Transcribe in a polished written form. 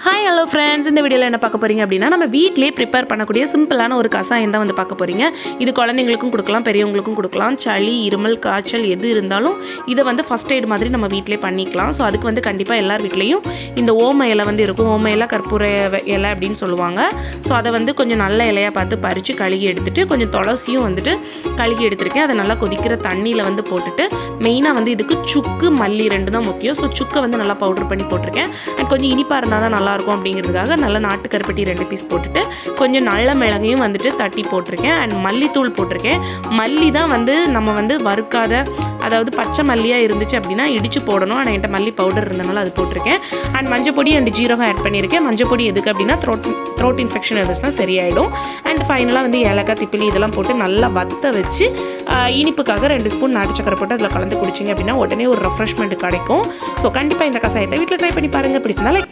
Hi hello friends, இந்த வீடியோவில் என்ன பார்க்க போகிறீங்க அப்படின்னா நம்ம வீட்டிலே ப்ரிப்பேர் பண்ணக்கூடிய சிம்பிளான ஒரு கசாயம் தான் வந்து பார்க்க போகிறீங்க. இது குழந்தைங்களுக்கும் கொடுக்கலாம், பெரியவங்களுக்கும் கொடுக்கலாம். சளி, இருமல், காய்ச்சல் எது இருந்தாலும் இதை வந்து ஃபஸ்ட் எய்ட் மாதிரி நம்ம வீட்டிலே பண்ணிக்கலாம். ஸோ அதுக்கு வந்து கண்டிப்பாக எல்லார் வீட்லேயும் இந்த ஓம இலை வந்து இருக்கும். ஓம இலை, கற்பூர இலை அப்படின்னு சொல்லுவாங்க. ஸோ அதை வந்து கொஞ்சம் நல்ல இலையாக பார்த்து பறித்து கழுகி எடுத்துகிட்டு கொஞ்சம் துளசியும் வந்துட்டு கழுகி எடுத்துருக்கேன். அதை நல்லா கொதிக்கிற தண்ணியில் வந்து போட்டுட்டு மெயினாக வந்து இதுக்கு சுக்கு, மல்லி ரெண்டு தான் முக்கியம். ஸோ சுக்கை வந்து நல்லா பவுடர் பண்ணி போட்டிருக்கேன். அண்ட் கொஞ்சம் இனிப்பாக இருந்தால் தான் நல்லாயிருக்கும் அப்படிங்கிறதுக்காக நல்ல நாட்டு கருப்பட்டி 2 பீஸ் போட்டுட்டு கொஞ்சம் நல்ல மிளகையும் வந்துட்டு தட்டி போட்டிருக்கேன். அண்ட் மல்லித்தூள் போட்டிருக்கேன். மல்லி தான் வந்து நம்ம வந்து வறுக்காத, அதாவது பச்சை மல்லியாக இருந்துச்சு அப்படின்னா இடித்து போடணும். ஆனால் என்கிட்ட மல்லி பவுடர் இருந்தனால அது போட்டிருக்கேன். அண்ட் மஞ்சப்பொடி அண்ட் ஜீரகம் ஆட் பண்ணியிருக்கேன். மஞ்சப்பொடி எதுக்கு அப்படின்னா த்ரோட் இன்ஃபெக்ஷன் இருந்துச்சுன்னா சரியாயிடும். அண்ட் ஃபைனலாக வந்து ஏலக்காய், திப்பிலி இதெல்லாம் போட்டு நல்லா வத்த வச்சு இனிப்புக்காக 2 ஸ்பூன் நாட்டு சக்கரை போட்டு அதில் கலந்து குடிச்சிங்க அப்படின்னா உடனே ஒரு ரெஃப்ரெஷ்மெண்ட் கிடைக்கும். ஸோ கண்டிப்பாக இந்த கசாயத்தை வீட்டில் ட்ரை பண்ணி பாருங்கள். பிடிச்சனால